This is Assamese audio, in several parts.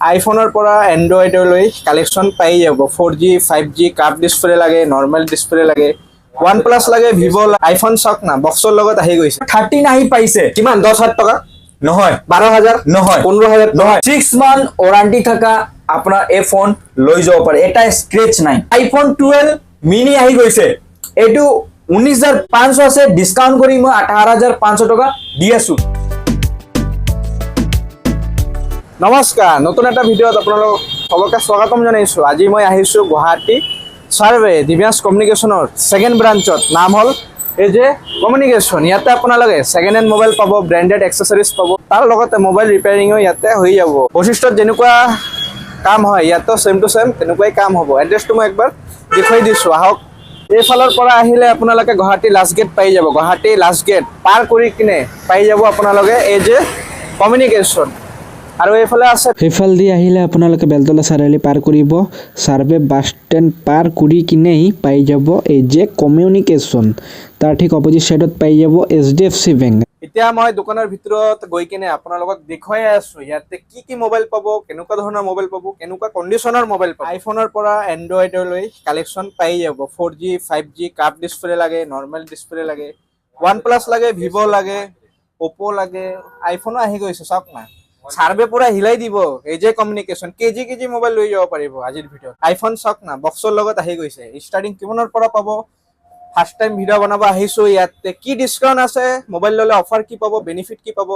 আইফোনৰ পৰা এণ্ড্ৰইডলৈ কালেকশ্যন পাই যাব। 4G 5G কাৰ্ভ ডিছপ্লে লাগে, নৰ্মেল ডিছপ্লে লাগে, ওৱান প্লাছ লাগে, ভিভ' আইফোন চাওক না বক্সৰ লগত আহি গৈছে। 13 আহি পাইছে। কিমান 10,000 টকা নহয়, 12,000 নহয়, 15,000 নহয়, 6 মান্থ ওয়ারেন্টি থাকা আপনার এই ফোন লৈ যাব পাৰে। এটা স্ক্ৰেচ নাই। আইফোন 12 মিনি আহি গৈছে। এইটো 19,500 আছে, ডিসকাউন্ট কৰি মই 18,500 টকা দি আছো। নমস্কাৰ, নতুন এটা ভিডিঅ'ত আপোনালোক সবকে স্বাগতম জনাইছোঁ। আজি মই আহিছোঁ গুৱাহাটী চাৰ্ভে দিব্যাংশ কমিউনিকেশ্যনৰ ছেকেণ্ড ব্ৰাঞ্চত। নাম হ'ল এই যে কমিউনিকেশ্যন। ইয়াতে আপোনালোকে ছেকেণ্ড হেণ্ড মোবাইল পাব, ব্ৰেণ্ডেড এক্সেসৰিজ পাব, তাৰ লগতে মোবাইল ৰিপেয়াৰিঙো ইয়াতে হৈ যাব। বৈশিষ্ট্যত যেনেকুৱা কাম হয় ইয়াতো ছেম টু ছেম তেনেকুৱাই কাম হ'ব। এড্ৰেছটো মই একবাৰ দেখুৱাই দিছোঁ, আহক। এইফালৰ পৰা আহিলে আপোনালোকে গুৱাহাটী লাষ্ট গেট পাই যাব। গুৱাহাটী লাষ্ট গেট পাৰ কৰি কিনে পাই যাব আপোনালোকে এই যে কমিউনিকেশ্যন। আৰু এইফালে আছে, সেইফালেদি আহিলে আপোনালোকে বেলতলা চাৰিআলি পাৰ কৰিব। চাৰ্ভে বাছ ষ্টেণ্ড পাৰ কৰি কিনেই পাই যাব এই যে কমিউনিকেশ্যন। তাৰ ঠিক অপজিট ছাইডত পাই যাব HDFC বেংক। এতিয়া মই দোকানৰ ভিতৰত গৈ কিনে আপোনালোকক দেখুৱাই আছোঁ ইয়াতে কি কি মোবাইল পাব, কেনেকুৱা ধৰণৰ মোবাইল পাব, কেনেকুৱা কণ্ডিশ্যনৰ মোবাইল পাব। আইফোনৰ পৰা এণ্ড্ৰইডলৈ কালেকশ্যন পাই যাব। 4G 5G কাৰ্ভ ডিছপ্লে লাগে, নৰ্মেল ডিছপ্লে লাগে, ওৱান প্লাছ লাগে, ভিভ' লাগে, অ'প' লাগে, আইফোনো আহি গৈছে চাওক না। চাৰ্ভে পুৰা হিলাই দিব এই যে কমিউনিকেশ্যন। কেজি মোবাইল লৈ যাব পাৰিব আজিৰ ভিডিঅ'ত। আইফোন চাওক না বক্সৰ লগত আহি গৈছে। ষ্টাৰ্টিং কিমানৰ পৰা পাব, ফাৰ্ষ্ট টাইম ভিডিঅ' বনাব আহিছোঁ। ইয়াতে কি ডিছকাউণ্ট আছে, মোবাইল ল'লে অফাৰ কি পাব, বেনিফিট কি পাব,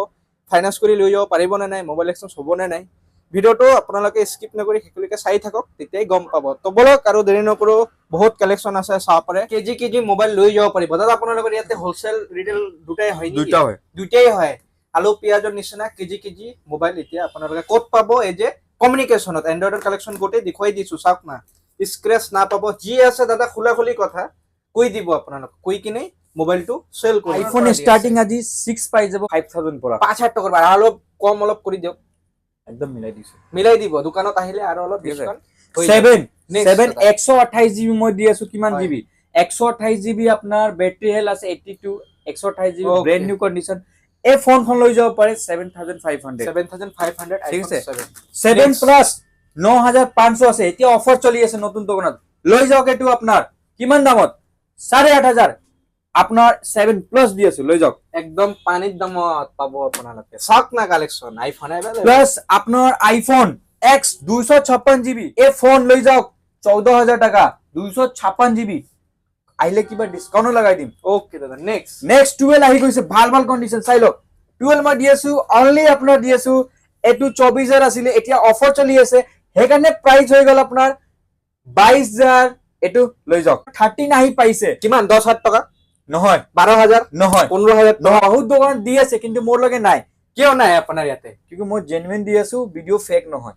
ফাইনেন্স কৰি লৈ যাব পাৰিব নে নাই, মোবাইল এক্সচেঞ্জ হ'ব নে নাই, ভিডিঅ'টো আপোনালোকে স্কিপ নকৰি শেষলৈকে চাই থাকক, তেতিয়াই গম পাব। তো বলক আৰু দেৰি নকৰোঁ, বহুত কালেকশ্যন আছে চাব পাৰে। কেজি মোবাইল লৈ যাব পাৰিব। দাদা আপোনালোকৰ ইয়াতে হ'লচেল ৰিটেইল দুটাই হয় নেকি? দুটাই হয়। আলু পিঁয়াজৰ নিচিনা কেজি মোবাইল এতিয়া আপোনালোকে ক'ত পাব, এই যে কমিউনিকেশ্যনত। এণ্ড্ৰইডৰ কালেকশ্যন গোটেই দেখুৱাই দিছোঁ চাওক না। স্ক্ৰেচ নাপাব, যি আছে দাদা খোলা কথা কৈ দিব আপোনালোক, কৈ কিনে মোবাইলটো চেল কৰিব। আইফোন স্টাৰ্টিং আজি 6 পাই যাব 5,000 পৰা। 5,000 টকাৰ পৰা অলপ কম অলপ কৰি দিয়ক। একদম মিলাই দিছো। মিলাই দিব, দোকানত আহিলে আৰু অলপ ডিসকাউন্ট। 7 128 জিবি মই দি আছো। কিমান জিবি? 128 জিবি আপোনাৰ বেটাৰি হেল্থ আছে 82, 128 জিবি ব্ৰ্যান্ড নিউ কন্ডিশন। এই ফোনখন লৈ যাব পাৰে 7,500। 7,500 ঠিক আছে। iPhone 7 প্লাস 9,500 আছে। এতিয়া অফার চলি আছে নতুন দোকানত। লৈ যাওক। এটো আপোনাৰ কিমান দামত? 8,500 আপনার 7 প্লাস দি আছো, লৈ যাওক। একদম পানির দামত পাবো আপোনালোকে। চাওক না কালেকশন আইফোন প্লাস আপনার আইফোন X 256 জিবি। এই ফোন লৈ যাওক 14,000 টাকা। 256 জিবি আহিলে কিবা ডিসকাউন্ট লাগাই দিম। ওকে দাদা। নেক্সট 12 আহি গৈছে। ভাল কন্ডিশন চাই লওক। 12 মই দি আছো অনলি আপনার দি আছো এটো 24,000 আছিল, এতিয়া অফার চলি আছে, সেইকাৰণে প্রাইস হৈ গল আপনার 22,000। এটো লৈ যাওক। 13 আহি পাইছে। কিমান 10,000 টকা? নহয়, 12,000 নহয়, 15,000 টকা? বহুত দোকান দি আছে কিন্তু মোৰ লগে নাই। কিয় নাই আপোনাৰ ইয়াতে? কিন্তু মই জেনুইন দি আছো, ভিডিও ফেক নহয়।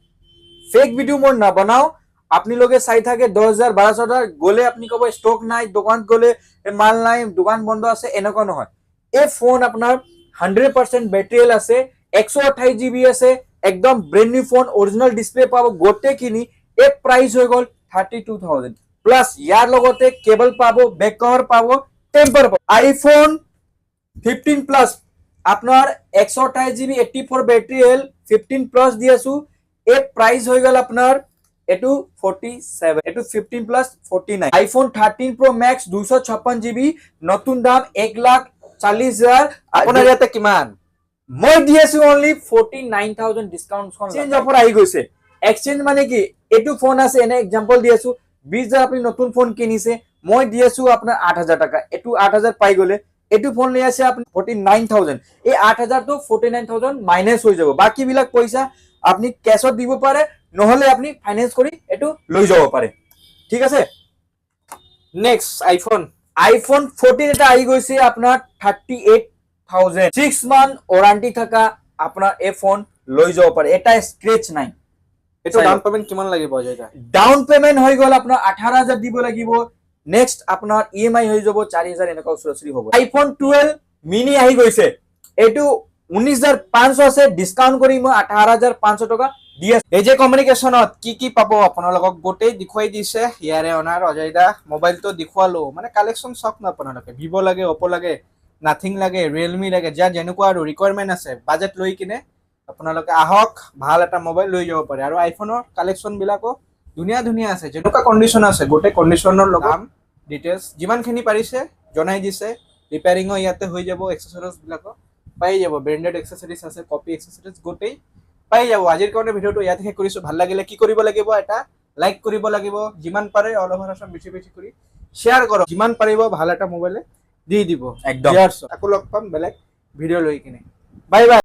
ফেক ভিডিও মই নবনাও। আপনি লোকে চাই থাকে 10,000 12,000 গলে আপনি কব স্টক নাই, দোকান গলে মাল নাই, দোকান বন্ধ আছে, এনেকুৱা নহয়। এই ফোন আপনার 100% ব্যাটারি হেল্থ আছে, 128 জিবি আছে, একদম brand new phone, original display পাবো গোটে কিনি। এই প্রাইস হৈ গল 32,000 প্লাস ইয়ার লগতে কেবল পাবো, ব্যাক কভার পাবো, টেম্পার পাবো। আইফোন 15 প্লাস আপনার 128 GB 84 battery health 15 plus the আছো। এই প্রাইস হৈ গল আপনার এটু 47, এটু 15 plus 49। IPhone 13 pro max 256 GB, নতুন দাম 1,40,000। আপোনাৰ ইয়াতে কিমান? মই দি আছো অনলি 49,000 ডিসকাউন্ট। চেঞ্জ অফার আহি গৈছে। এক্সচেঞ্জ মানে কি, এটু ফোন আছে, এনে এক্সাম্পল দি আছো 20,000 আপনি নতুন ফোন কিনিছে, মই দি আছো আপনার 8,000 টাকা। এটু 8,000 পাই গলে এটু ফোন লৈ আছে আপনি 49,000। এই 8,000 তো 49,000 মাইনাস হৈ যাব। বাকি বিলাক পইচা আপনি ক্যাশত দিব পারে, নহলে আপনি ফাইনেন্স কৰি এটু লৈ যাব পারে। ঠিক আছে। নেক্সট আইফোন 14 এটা আহি গৈছে আপনার 38,000। 6 মান্থ ওয়ারেন্টি থাকা আপনার এই ফোন লৈ যাব পারে। এটা স্ক্রেচ নাই। এটো ডাউন পেমেন্ট কিমান লাগিব এটা? ডাউন পেমেন্ট হৈ গল আপনার 18,000 দিব লাগিব। নেক্সট আপনার ইএমআই হৈ যাব 4,000 এনেকা উচৰাচৰি হ'ব। আইফোন 12 মিনি আহি গৈছে। এটো 19,500 আছে, ডিসকাউন্ট কৰি মই 18,500 টকা দি আছো। এই যে কমিউনিকেশ্যনত কি পাব আপোনালোকক গোটেই দেখুৱাই দিছে ইয়াৰে অনাৰ অজয় দা। মোবাইলটো দেখুৱালো, মানে কালেকশ্যন চাওক না আপোনালোকে। ভিভ' লাগে, অপ' লাগে, নাথিং লাগে, ৰিয়েলমি লাগে, যাৰ যেনেকুৱা আৰু ৰিকুৱাৰমেণ্ট আছে বাজেট লৈ কিনে আপোনালোকে আহক, ভাল এটা মোবাইল লৈ যাব পাৰে। আৰু আইফোনৰ কালেকশ্যনবিলাকো ধুনীয়া ধুনীয়া আছে, যেনেকুৱা কণ্ডিশ্যন আছে গোটেই কণ্ডিশ্যনৰ লগত ডিটেইলছ যিমানখিনি পাৰিছে জনাই দিছে। ৰিপেয়াৰিঙো ইয়াতে হৈ যাব, এক্সেচৰিজবিলাকো পাই যাব, ব্ৰেণ্ডেড এক্সেচৰিজ আছে, কপি এক্সেচৰিজ গোটেই পাই যাব। আজিৰ কাৰণে ভিডিঅ'টো ইয়াতে শেষ কৰিছোঁ। ভাল লাগিলে কি কৰিব লাগিব, এটা লাইক কৰিব লাগিব, যিমান পাৰে অল অভাৰ আছাম বেছি বেছি কৰি শ্বেয়াৰ কৰক, যিমান পাৰিব ভাল এটা মোবাইলে দি দিব। একদম। আকৌ লগ পাম বেলেগ ভিডিঅ' লৈ কিনে। Bye bye.